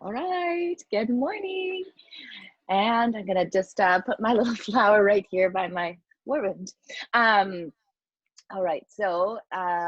All right, good morning. And I'm gonna just put my little flower right here by my whirlwind. Um, all right, so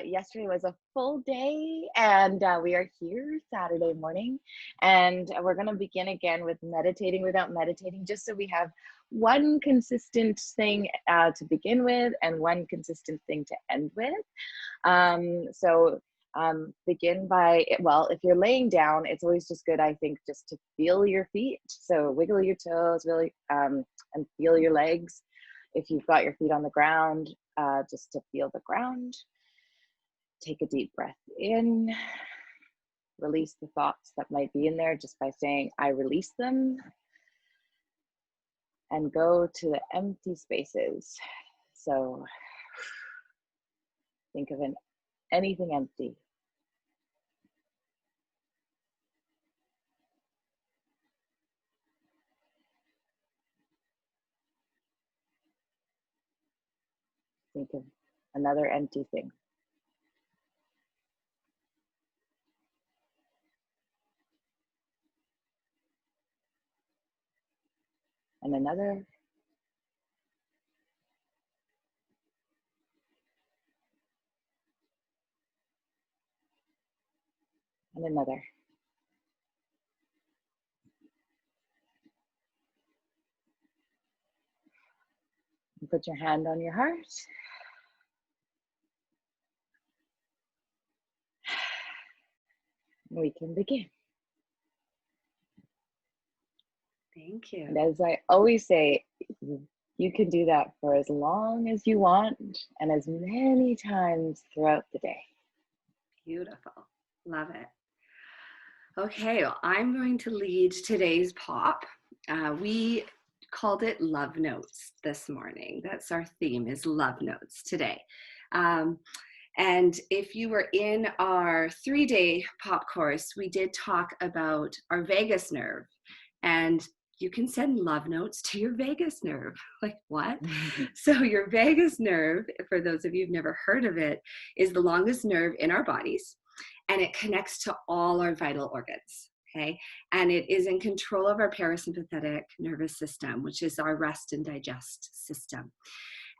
yesterday was a full day, and we are here Saturday morning, and we're gonna begin again with meditating without meditating, just so we have one consistent thing to begin with and one consistent thing to end with. So begin by, well, if you're laying down, it's always just good, I think, just to feel your feet. So wiggle your toes really, and feel your legs. If you've got your feet on the ground, just to feel the ground. Take a deep breath in, release the thoughts that might be in there just by saying, I release them, and go to the empty spaces. So think of anything empty. Think of another empty thing. And another. And another. And put your hand on your heart. We can begin. Thank you. And as I always say, you can do that for as long as you want and as many times throughout the day. Beautiful. Love it. Okay, well, I'm going to lead today's pop. We called it Love Notes this morning. That's our theme, is Love Notes today. And if you were in our 3-day pop course, we did talk about our vagus nerve, and you can send love notes to your vagus nerve. Like, what? So your vagus nerve, for those of you who've never heard of it, is the longest nerve in our bodies, and it connects to all our vital organs. Okay, and it is in control of our parasympathetic nervous system, which is our rest and digest system.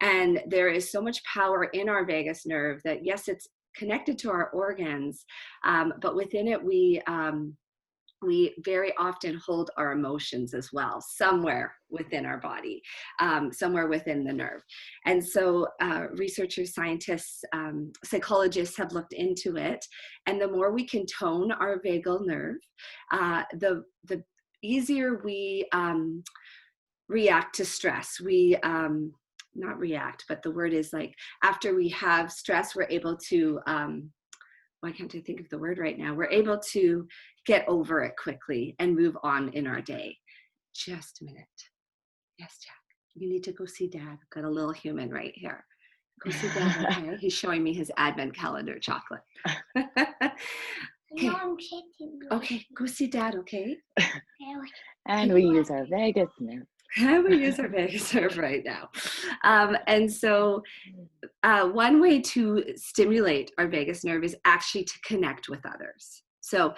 And there is so much power in our vagus nerve that, yes, it's connected to our organs, but within it, we very often hold our emotions as well, somewhere within our body, somewhere within the nerve. And so researchers, scientists, psychologists have looked into it. And the more we can tone our vagal nerve, the easier we react to stress. We not react, but the word is like, after we have stress, we're able to, why can't I think of the word right now? We're able to get over it quickly and move on in our day. Just a minute. Yes, Jack, you need to go see Dad. I've got a little human right here. Go see Dad, okay? He's showing me his advent calendar chocolate. Okay. No, I'm kidding. Okay, go see Dad, okay? And we use our vagus nerve. We use our vagus nerve right now. And so one way to stimulate our vagus nerve is actually to connect with others. So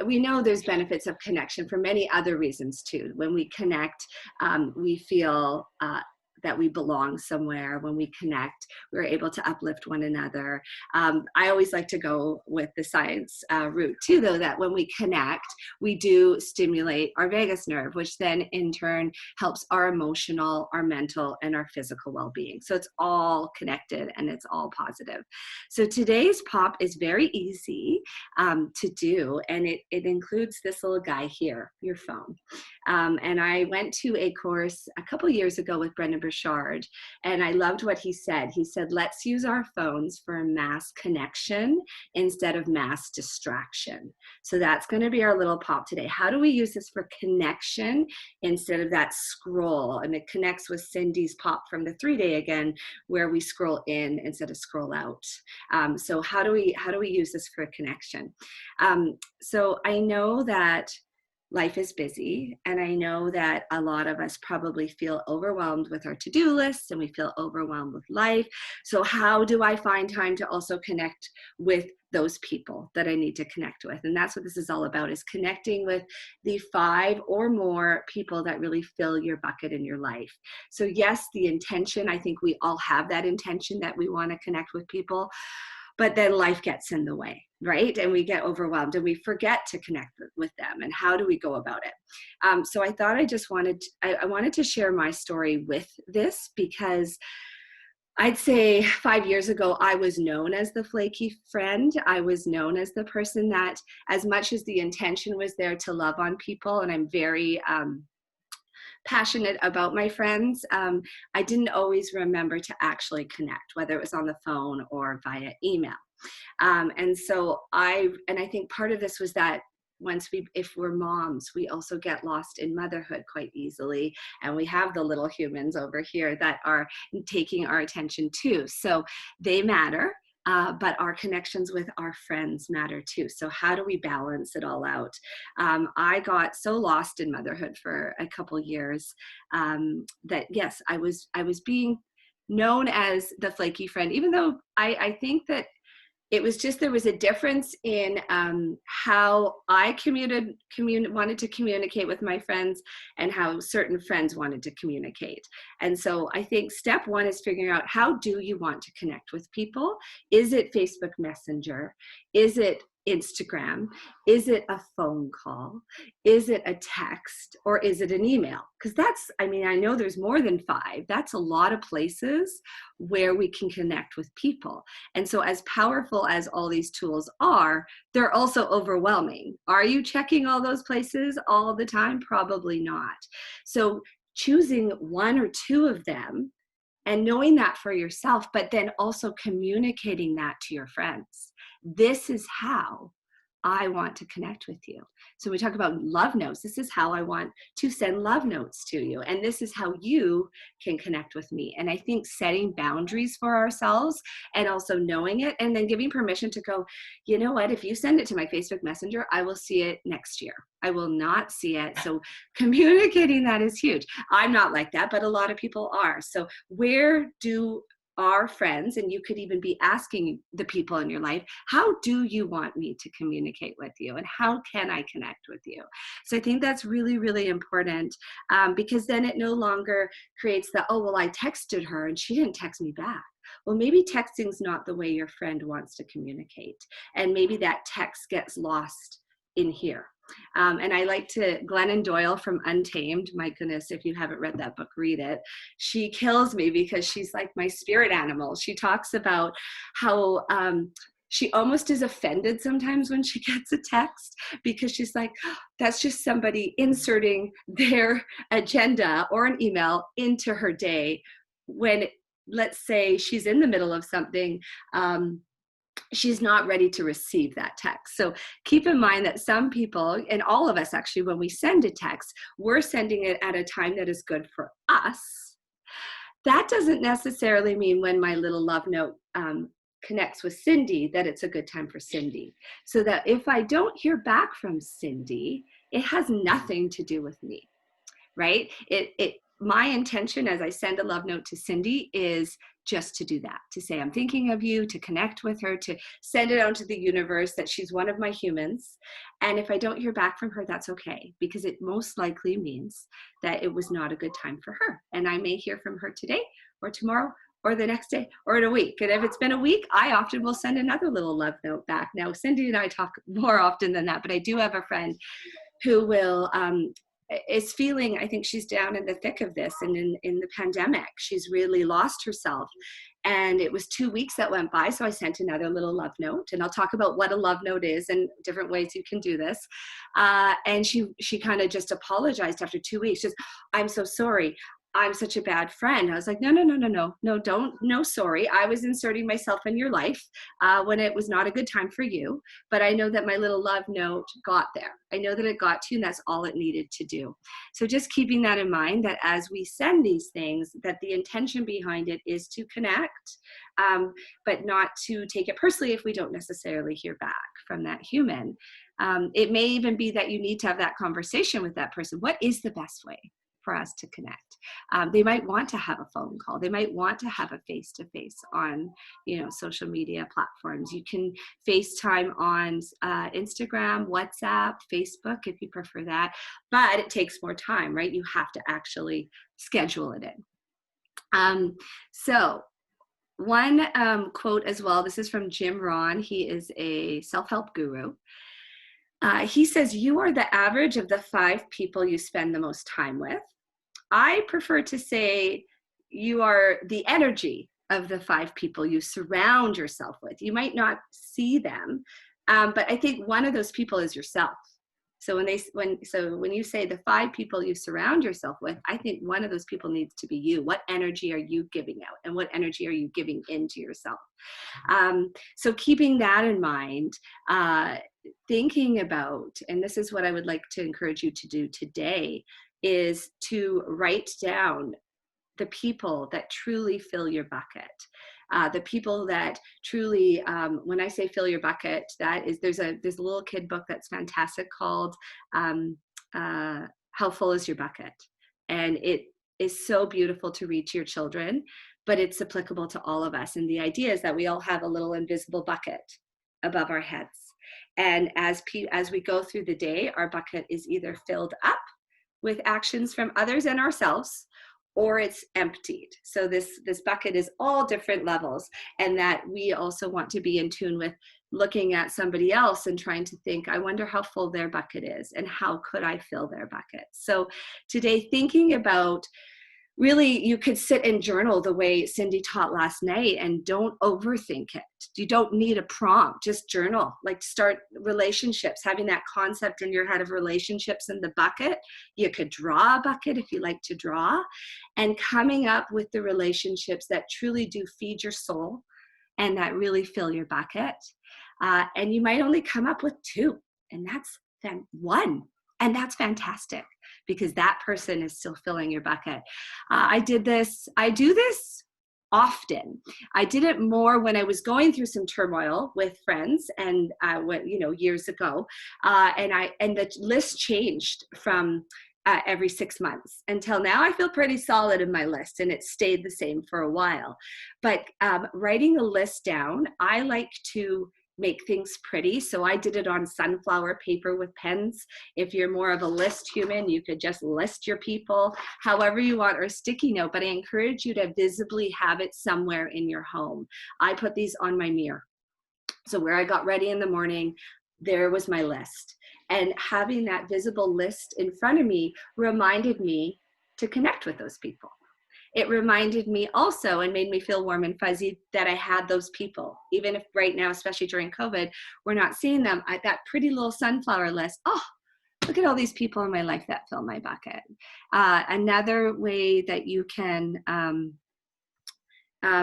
we know there's benefits of connection for many other reasons too. When we connect, we feel that we belong somewhere. When we connect, we're able to uplift one another. I always like to go with the science route too, though, that when we connect, we do stimulate our vagus nerve, which then in turn helps our emotional, our mental, and our physical well-being. So it's all connected and it's all positive. So today's pop is very easy to do, and it includes this little guy here, your phone. And I went to a course a couple years ago with Brendon Burchard, and I loved what he said. He said, let's use our phones for a mass connection instead of mass distraction. So that's going to be our little pop today. How do we use this for connection instead of that scroll? And it connects with Cindy's pop from the 3-day again, where we scroll in instead of scroll out. So how do we use this for a connection? So I know that life is busy, and I know that a lot of us probably feel overwhelmed with our to-do lists, and we feel overwhelmed with life. So how do I find time to also connect with those people that I need to connect with? And that's what this is all about, is connecting with the 5 or more people that really fill your bucket in your life. So yes, the intention, I think we all have that intention that we want to connect with people, but then life gets in the way, right? And we get overwhelmed and we forget to connect with them. And how do we go about it? So I thought I wanted to share my story with this, because I'd say 5 years ago, I was known as the flaky friend. I was known as the person that, as much as the intention was there to love on people, and I'm very passionate about my friends, I didn't always remember to actually connect, whether it was on the phone or via email. And I think part of this was that if we're moms, we also get lost in motherhood quite easily. And we have the little humans over here that are taking our attention too. So they matter. But our connections with our friends matter too. So how do we balance it all out? I got so lost in motherhood for a couple years that yes, I was being known as the flaky friend, even though I think that it was just, there was a difference in how I wanted to communicate with my friends and how certain friends wanted to communicate. And so I think step one is figuring out, how do you want to connect with people? Is it Facebook Messenger? Is it Instagram? Is it a phone call? Is it a text? Or is it an email? Because I know there's more than 5. That's a lot of places where we can connect with people. And so as powerful as all these tools are, they're also overwhelming. Are you checking all those places all the time? Probably not. So choosing 1 or 2 of them and knowing that for yourself, but then also communicating that to your friends. This is how I want to connect with you. So we talk about love notes. This is how I want to send love notes to you. And this is how you can connect with me. And I think setting boundaries for ourselves and also knowing it, and then giving permission to go, you know what, if you send it to my Facebook Messenger, I will see it next year. I will not see it. So communicating that is huge. I'm not like that, but a lot of people are. So where do our friends, and you could even be asking the people in your life, how do you want me to communicate with you, and how can I connect with you? So I think that's really, really important, because then it no longer creates the, oh, well, I texted her and she didn't text me back. Well, maybe texting's not the way your friend wants to communicate, and maybe that text gets lost in here. And I like Glennon Doyle from Untamed, my goodness, if you haven't read that book, read it. She kills me because she's like my spirit animal. She talks about how she almost is offended sometimes when she gets a text, because she's like, oh, that's just somebody inserting their agenda or an email into her day when, let's say, she's in the middle of something. She's not ready to receive that text. So keep in mind that some people, and all of us actually, when we send a text, we're sending it at a time that is good for us. That doesn't necessarily mean when my little love note connects with Cindy that it's a good time for Cindy. So that if I don't hear back from Cindy, it has nothing to do with me, right? My intention as I send a love note to Cindy is just to do that, to say I'm thinking of you, to connect with her, to send it out to the universe that she's one of my humans. And if I don't hear back from her, that's okay, because it most likely means that it was not a good time for her. And I may hear from her today or tomorrow or the next day or in a week. And if it's been a week, I often will send another little love note back. Now, Cindy and I talk more often than that, but I do have a friend who is feeling, I think she's down in the thick of this, and in the pandemic, she's really lost herself. And it was 2 weeks that went by, so I sent another little love note, and I'll talk about what a love note is and different ways you can do this. And she kind of just apologized after 2 weeks, just, I'm so sorry. I'm such a bad friend. I was like, no, sorry. I was inserting myself in your life when it was not a good time for you. But I know that my little love note got there. I know that it got to you, and that's all it needed to do. So just keeping that in mind, that as we send these things, that the intention behind it is to connect, but not to take it personally if we don't necessarily hear back from that human. It may even be that you need to have that conversation with that person. What is the best way for us to connect? They might want to have a phone call. They might want to have a face-to-face on, social media platforms. You can FaceTime on Instagram, WhatsApp, Facebook, if you prefer that, but it takes more time, right? You have to actually schedule it in. So one quote as well, this is from Jim Rohn. He is a self-help guru. He says, "You are the average of the 5 people you spend the most time with." I prefer to say you are the energy of the 5 people you surround yourself with. You might not see them, but I think one of those people is yourself. So when you say the 5 people you surround yourself with, I think one of those people needs to be you. What energy are you giving out, and what energy are you giving into yourself? So keeping that in mind, thinking about, and this is what I would like to encourage you to do today, is to write down the people that truly fill your bucket. The people that truly, when I say fill your bucket, that is, there's a little kid book that's fantastic called How Full Is Your Bucket? And it is so beautiful to read to your children, but it's applicable to all of us. And the idea is that we all have a little invisible bucket above our heads. And as we go through the day, our bucket is either filled up with actions from others and ourselves, or it's emptied. So this bucket is all different levels, and that we also want to be in tune with looking at somebody else and trying to think, I wonder how full their bucket is, and how could I fill their bucket? So today, thinking about, really, you could sit and journal the way Cindy taught last night, and don't overthink it. You don't need a prompt, just journal. Like, start relationships, having that concept in your head of relationships in the bucket. You could draw a bucket if you like to draw, and coming up with the relationships that truly do feed your soul and that really fill your bucket. And you might only come up with 2, and that's then 1. And that's fantastic, because that person is still filling your bucket. I do this often. I did it more when I was going through some turmoil with friends, and years ago. And the list changed from every 6 months until now. I feel pretty solid in my list, and it stayed the same for a while. But writing a list down, I like to make things pretty. So I did it on sunflower paper with pens. If you're more of a list human, you could just list your people however you want, or a sticky note, but I encourage you to visibly have it somewhere in your home. I put these on my mirror. So where I got ready in the morning, there was my list. And having that visible list in front of me reminded me to connect with those people. It reminded me also, and made me feel warm and fuzzy, that I had those people. Even if right now, especially during COVID, we're not seeing them, that pretty little sunflower list, oh, look at all these people in my life that fill my bucket. Another way that you can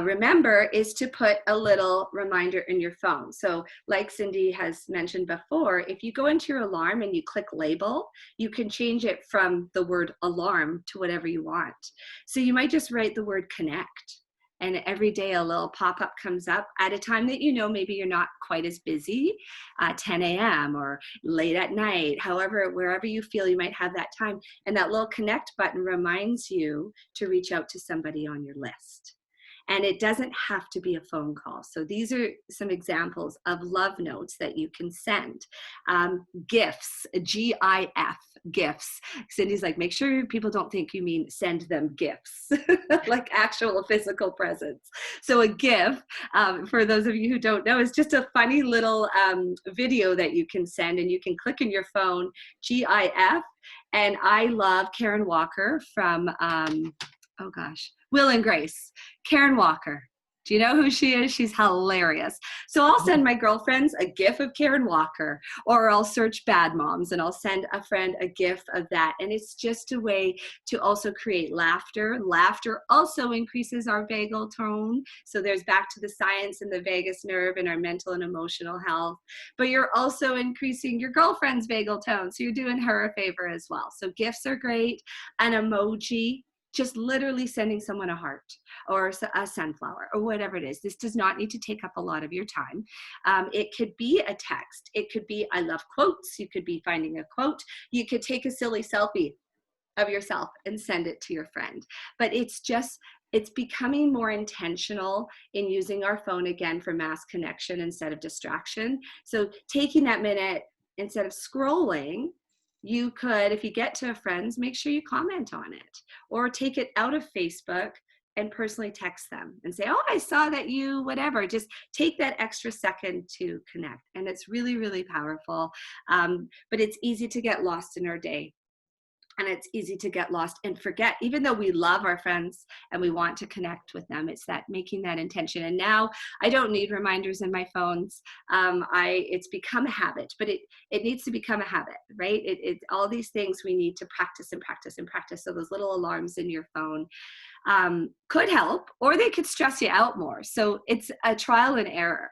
remember is to put a little reminder in your phone. So like Cindy has mentioned before, if you go into your alarm and you click label, you can change it from the word alarm to whatever you want. So you might just write the word connect, and every day a little pop-up comes up at a time that maybe you're not quite as busy, 10 a.m. or late at night, wherever you feel you might have that time. And that little connect button reminds you to reach out to somebody on your list. And it doesn't have to be a phone call. So these are some examples of love notes that you can send. Gifts, GIF, gifts. Cindy's like, make sure people don't think you mean send them gifts, like actual physical presents. So a GIF, for those of you who don't know, is just a funny little video that you can send, and you can click in your phone, GIF. And I love Karen Walker from, Will and Grace. Karen Walker. Do you know who she is? She's hilarious. So I'll send my girlfriends a GIF of Karen Walker, or I'll search Bad Moms and I'll send a friend a GIF of that. And it's just a way to also create laughter. Laughter also increases our vagal tone. So there's back to the science and the vagus nerve and our mental and emotional health. But you're also increasing your girlfriend's vagal tone. So you're doing her a favor as well. So GIFs are great. An emoji. just literally sending someone a heart or a sunflower or whatever it is. This does not need to take up a lot of your time. It could be a text. It could be, I love quotes. You could be finding a quote. You could take a silly selfie of yourself and send it to your friend. But it's becoming more intentional in using our phone again for mass connection instead of distraction. So taking that minute, instead of scrolling, you could, if you get to a friend's, make sure you comment on it, or take it out of Facebook and personally text them and say, oh, I saw that you, whatever. Just take that extra second to connect. And it's really, really powerful. But it's easy to get lost in our day. And it's easy to get lost and forget, even though we love our friends and we want to connect with them. It's that making that intention. And now I don't need reminders in my phones. It's become a habit, but it needs to become a habit, right? All these things we need to practice and practice and practice. So those little alarms in your phone could help, or they could stress you out more. So it's a trial and error.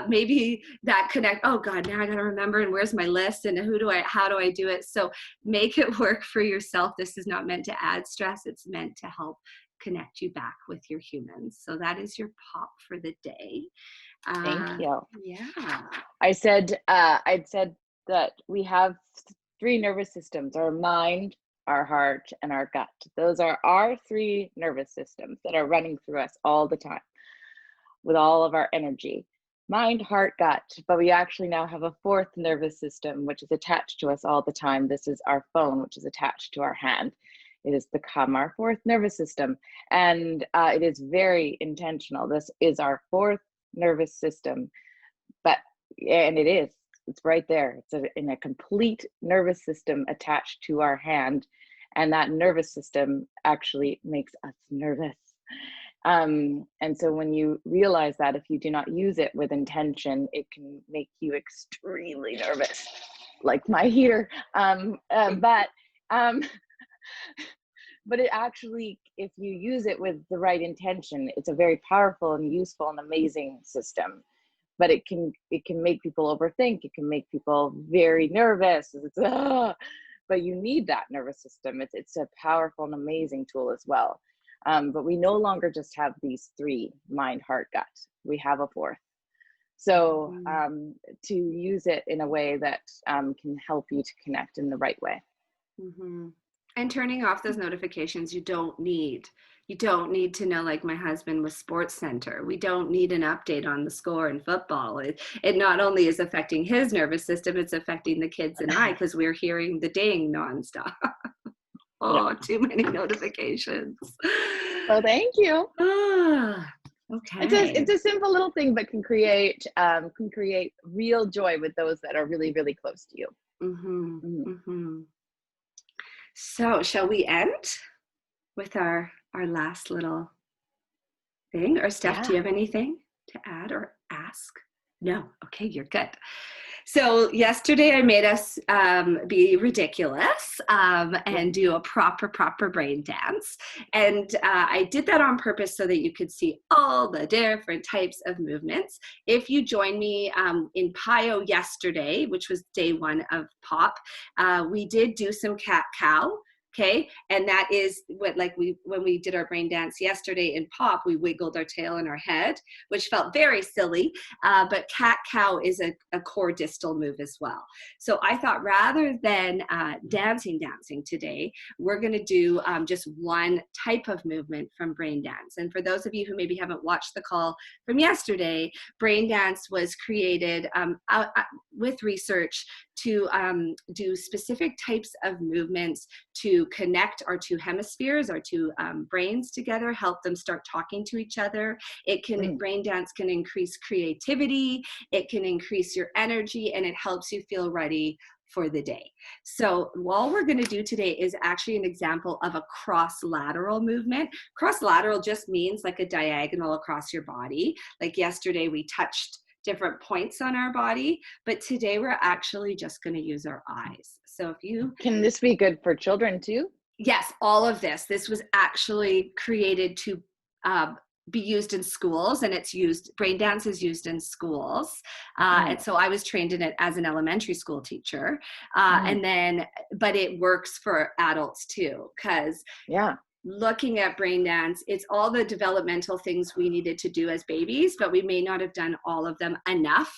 Maybe that connect, oh God, now I got to remember, and where's my list, and how do I do it? So make it work for yourself. This is not meant to add stress. It's meant to help connect you back with your humans. So that is your pop for the day. Thank you. Yeah. I'd said that we have 3 nervous systems: our mind, our heart, and our gut. Those are our 3 nervous systems that are running through us all the time with all of our energy. Mind, heart, gut. But we actually now have a 4th nervous system, which is attached to us all the time. This is our phone, which is attached to our hand. It has become our 4th nervous system. And it is very intentional. This is our 4th nervous system. And it's right there. It's in a complete nervous system attached to our hand. And that nervous system actually makes us nervous. And so when you realize that, if you do not use it with intention, it can make you extremely nervous, like my heater. But it actually, if you use it with the right intention, it's a very powerful and useful and amazing system. But it can make people overthink. It can make people very nervous. But you need that nervous system. It's a powerful and amazing tool as well. But we no longer just have these 3: mind, heart, gut. We have a 4th. So to use it in a way that can help you to connect in the right way. Mm-hmm. And turning off those notifications you don't need. You don't need to know, like my husband with Sports Center. We don't need an update on the score in football. It not only is affecting his nervous system, it's affecting the kids and I, because we're hearing the ding nonstop. Too many notifications. Well, thank you. Okay. It's a simple little thing, but can create real joy with those that are really, really close to you. Mm-hmm. Mm-hmm. So shall we end with our last little thing? Or Steph, do you have anything to add or ask? No. Okay, you're good. So yesterday I made us be ridiculous and do a proper brain dance. And I did that on purpose so that you could see all the different types of movements. If you joined me in PIO yesterday, which was day 1 of POP, we did do some cat-cow. Okay, and that is what, like when we did our brain dance yesterday in POP, we wiggled our tail and our head, which felt very silly, but cat-cow is a core distal move as well. So I thought, rather than dancing today, we're going to do just one type of movement from brain dance. And for those of you who maybe haven't watched the call from yesterday, brain dance was created with research to do specific types of movements to connect our 2 hemispheres, our 2 brains together, help them start talking to each other. Brain dance can increase creativity, it can increase your energy, and it helps you feel ready for the day. So all we're going to do today is actually an example of a cross-lateral movement. Cross-lateral just means like a diagonal across your body. Like yesterday we touched different points on our body, but today we're actually just going to use our eyes. So if you can this be good for children too? Yes, all of this was actually created to be used in schools, and brain dance is used in schools. And so I was trained in it as an elementary school teacher. But it works for adults too, because looking at brain dance. It's all the developmental things we needed to do as babies, but we may not have done all of them enough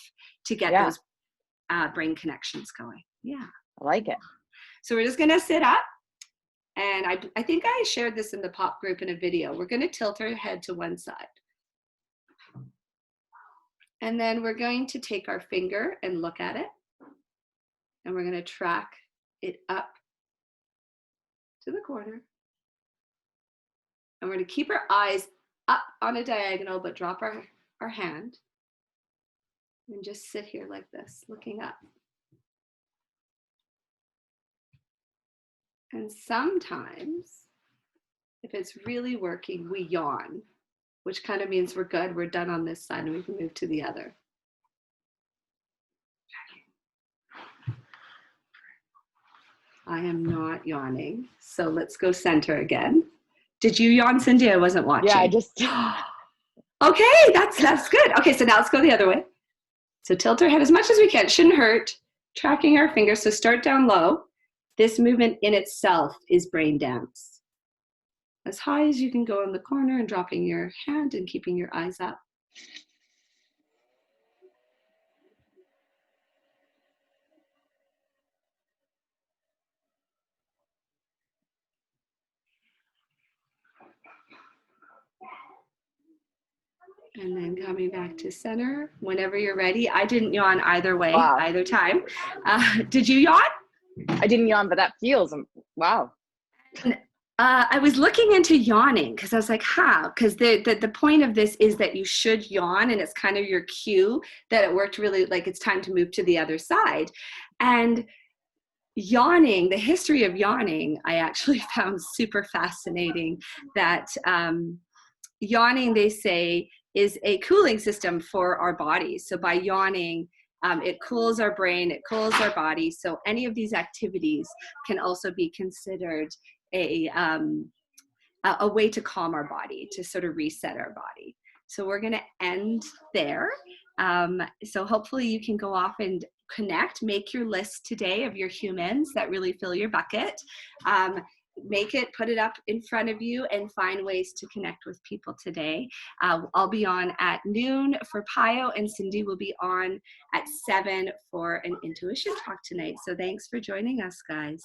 to get those brain connections going. Yeah. I like it. So we're just going to sit up. And I think I shared this in the pop group in a video. We're going to tilt our head to one side. And then we're going to take our finger and look at it. And we're going to track it up to the corner. And we're going to keep our eyes up on a diagonal, but drop our hand. And just sit here like this, looking up. And sometimes, if it's really working, we yawn, which kind of means we're good, we're done on this side, and we can move to the other. I am not yawning, so let's go center again. Did you yawn, Cindy? I wasn't watching. Yeah, I just... Okay, that's good. Okay, so now let's go the other way. So tilt our head as much as we can. Shouldn't hurt. Tracking our fingers, so start down low. This movement in itself is brain dance. As high as you can go in the corner and dropping your hand and keeping your eyes up. And then coming back to center whenever you're ready. I didn't yawn either way, either time. Did you yawn? I didn't yawn, but that feels, wow. And, I was looking into yawning because I was like, how? Because the point of this is that you should yawn, and it's kind of your cue that it worked really, like it's time to move to the other side. And yawning, the history of yawning, I actually found super fascinating. That yawning, they say, is a cooling system for our bodies. So by yawning, it cools our brain, it cools our body. So any of these activities can also be considered a way to calm our body, to sort of reset our body. So we're gonna end there. So hopefully you can go off and connect, make your list today of your humans that really fill your bucket. Make it, put it up in front of you, and find ways to connect with people today. I'll be on at noon for Pio, and Cindy will be on at 7 for an intuition talk tonight. So thanks for joining us, guys.